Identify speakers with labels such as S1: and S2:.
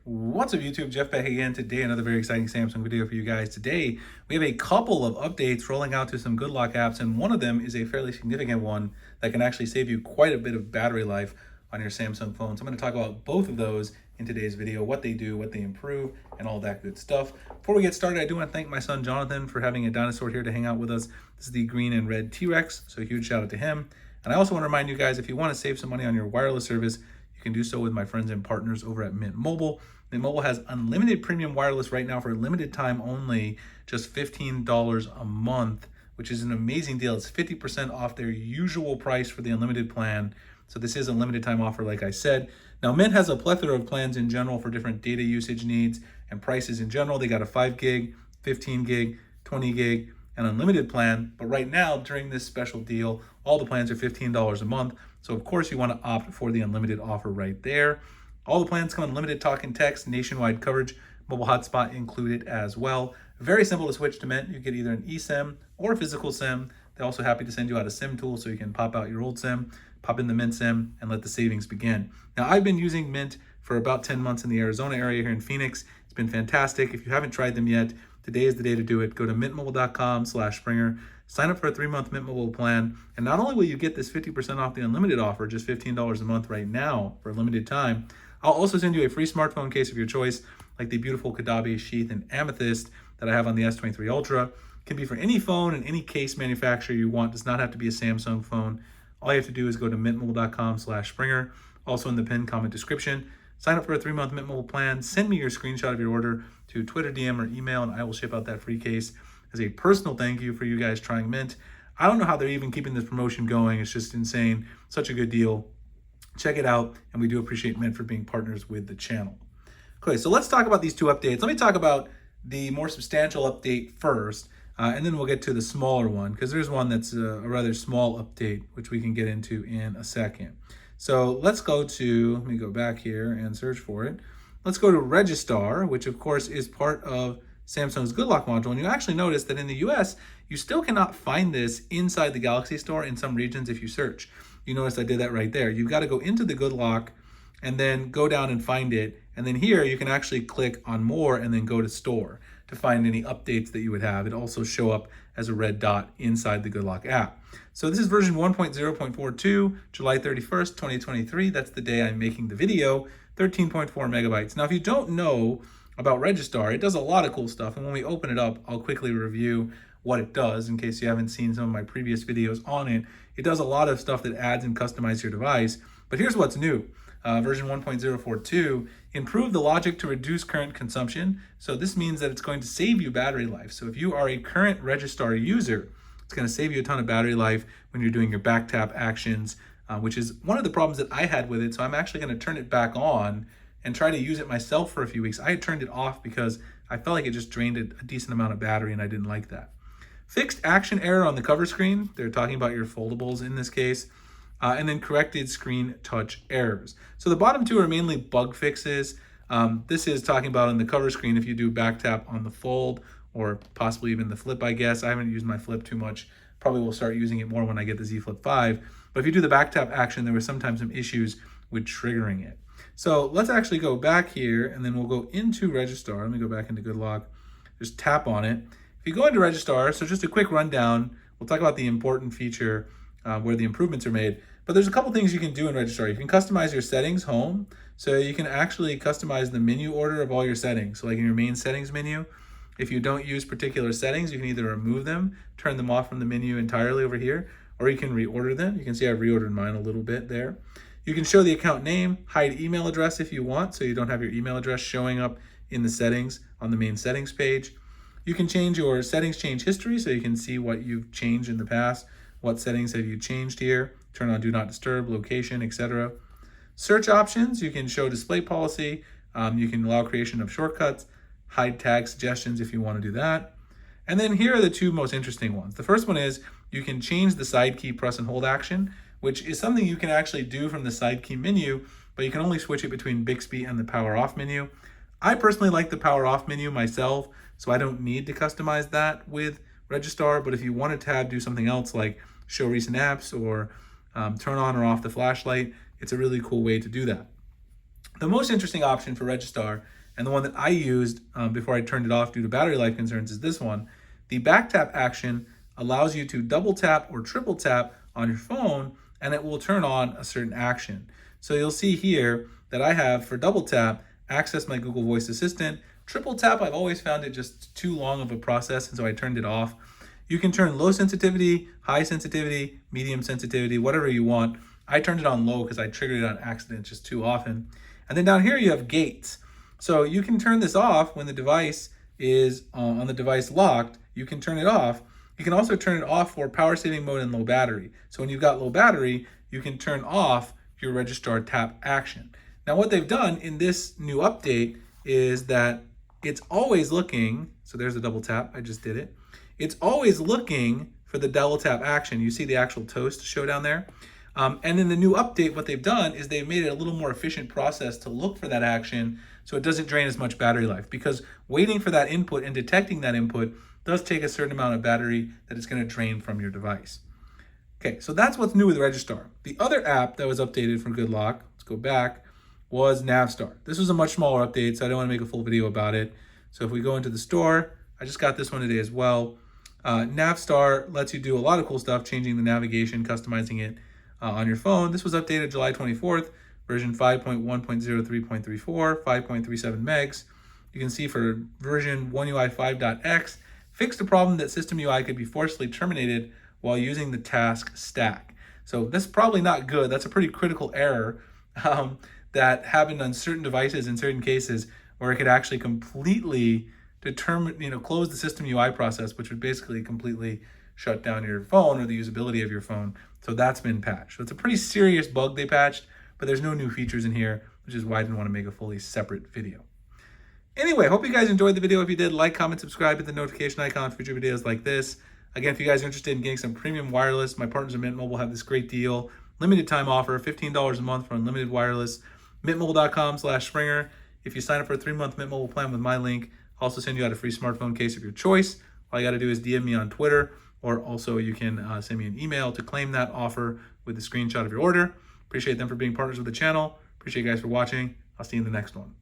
S1: What's up YouTube, Jeff back again. Today another very exciting Samsung video for you guys. Today we have a couple of updates rolling out to some Good Lock apps, and one of them is a fairly significant one that can actually save you quite a bit of battery life on your Samsung phone. So I'm going to talk about both of those in today's video, what they do, what they improve, and all that good stuff. Before we get started, I do want to thank my son Jonathan for having a dinosaur here to hang out with us. This is the green and red T-Rex, so a huge shout out to him. And I also want to remind you guys, if you want to save some money on your wireless service, you can do so with my friends and partners over at Mint Mobile. Mint Mobile has unlimited premium wireless right now for a limited time only, just $15 a month, which is an amazing deal. It's 50% off their usual price for the unlimited plan. So this is a limited time offer, like I said. Now, Mint has a plethora of plans in general for different data usage needs and prices in general. They got a 5 gig, 15 gig, 20 gig, and unlimited plan. But right now, during this special deal, all the plans are $15 a month. So of course you want to opt for the unlimited offer right there. All the plans come unlimited talk and text, nationwide coverage, mobile hotspot included as well. Very simple to switch to Mint. You get either an eSIM or a physical SIM. They're also happy to send you out a SIM tool so you can pop out your old SIM, pop in the Mint SIM, and let the savings begin. Now, I've been using Mint for about 10 months in the Arizona area here in Phoenix. It's been fantastic. If you haven't tried them yet, today is the day to do it. Go to mintmobile.com/Springer, sign up for a 3-month Mint Mobile plan, and not only will you get this 50% off the unlimited offer, just $15 a month right now for a limited time, I'll also send you a free smartphone case of your choice, like the beautiful Kadabe Sheath and Amethyst that I have on the S23 Ultra. It can be for any phone and any case manufacturer you want. It does not have to be a Samsung phone. All you have to do is go to mintmobile.com/Springer, also in the pinned comment description. Sign up for a 3-month Mint Mobile plan. Send me your screenshot of your order to Twitter, DM, or email, and I will ship out that free case as a personal thank you for you guys trying Mint. I don't know how they're even keeping this promotion going. It's just insane. Such a good deal. Check it out, and we do appreciate Mint for being partners with the channel. Okay, so let's talk about these two updates. Let me talk about the more substantial update first, and then we'll get to the smaller one, because there's one that's a rather small update, which we can get into in a second. So let's go to, let me go back here and search for it. Let's go to Registar, which of course is part of Samsung's Good Lock module. And you actually notice that in the US, you still cannot find this inside the Galaxy Store in some regions if you search. You notice I did that right there. You've got to go into the Good Lock and then go down and find it. And then here you can actually click on more and then go to store to find any updates that you would have. It also show up as a red dot inside the Good Lock app. So this is version 1.0.42, July 31st, 2023. That's the day I'm making the video, 13.4 megabytes. Now, if you don't know about Registar, it does a lot of cool stuff. And when we open it up, I'll quickly review what it does in case you haven't seen some of my previous videos on it. It does a lot of stuff that adds and customizes your device. But here's what's new. Version 1.042, improve the logic to reduce current consumption. So this means that it's going to save you battery life. So if you are a current Registar user, it's going to save you a ton of battery life when you're doing your back tap actions, which is one of the problems that I had with it. So I'm actually going to turn it back on and try to use it myself for a few weeks. I had turned it off because I felt like it just drained a decent amount of battery, and I didn't like that. Fixed action error on the cover screen. They're talking about your foldables in this case. And then corrected screen touch errors. So the bottom two are mainly bug fixes. This is talking about on the cover screen if you do back tap on the fold or possibly even the flip, I guess. I haven't used my flip too much. Probably will start using it more when I get the Z Flip 5. But if you do the back tap action, there were sometimes some issues with triggering it. So let's actually go back here and then we'll go into Registar. Let me go back into Good Lock. Just tap on it. If you go into Registar, so just a quick rundown, we'll talk about the important feature where the improvements are made. But there's a couple things you can do in Registar. You can customize your settings home. So you can actually customize the menu order of all your settings. So like in your main settings menu, if you don't use particular settings, you can either remove them, turn them off from the menu entirely over here, or you can reorder them. You can see I've reordered mine a little bit there. You can show the account name, hide email address if you want, so you don't have your email address showing up in the settings on the main settings page. You can change your settings change history, so you can see what you've changed in the past. What settings have you changed here? Turn on do not disturb, location, etc. Search options, you can show display policy. You can allow creation of shortcuts, hide tag suggestions if you want to do that. And then here are the two most interesting ones. The first one is you can change the side key press and hold action, which is something you can actually do from the side key menu, but you can only switch it between Bixby and the power off menu. I personally like the power off menu myself, so I don't need to customize that with Registar, but if you wanted to do something else like show recent apps or turn on or off the flashlight, it's a really cool way to do that. The most interesting option for Registar, and the one that I used before I turned it off due to battery life concerns, is this one. The back tap action allows you to double tap or triple tap on your phone, and it will turn on a certain action. So you'll see here that I have, for double tap, access my Google Voice Assistant. Triple tap, I've always found it just too long of a process, and so I turned it off. You can turn low sensitivity, high sensitivity, medium sensitivity, whatever you want. I turned it on low because I triggered it on accident just too often. And then down here you have gates. So you can turn this off when the device is on the device locked. You can turn it off. You can also turn it off for power saving mode and low battery. So when you've got low battery, you can turn off your Registar tap action. Now what they've done in this new update is that it's always looking, so there's a double tap, I just did it. It's always looking for the double tap action. You see the actual toast show down there? And in the new update, what they've done is they've made it a little more efficient process to look for that action so it doesn't drain as much battery life, because waiting for that input and detecting that input does take a certain amount of battery that it's going to drain from your device. Okay, so that's what's new with Registar. The other app that was updated for Good Lock, let's go back, was Navstar. This was a much smaller update, so I don't want to make a full video about it. So if we go into the store, I just got this one today as well. Navstar lets you do a lot of cool stuff, changing the navigation, customizing it on your phone. This was updated July 24th, version 5.1.03.34, 5.37 megs. You can see for version 1UI 5.x, fixed a problem that System UI could be forcibly terminated while using the task stack. So that's probably not good. That's a pretty critical error that happened on certain devices in certain cases, where it could actually completely close the System UI process, which would basically completely shut down your phone or the usability of your phone. So that's been patched. So it's a pretty serious bug they patched, but there's no new features in here, which is why I didn't want to make a fully separate video. Anyway, hope you guys enjoyed the video. If you did, like, comment, subscribe, hit the notification icon for future videos like this. Again, if you guys are interested in getting some premium wireless, my partners at Mint Mobile have this great deal. Limited time offer, $15 a month for unlimited wireless. mintmobile.com/Springer. If you sign up for a 3-month Mint Mobile plan with my link, I'll also send you out a free smartphone case of your choice. All you got to do is DM me on Twitter, or also you can send me an email to claim that offer with a screenshot of your order. Appreciate them for being partners with the channel. Appreciate you guys for watching. I'll see you in the next one.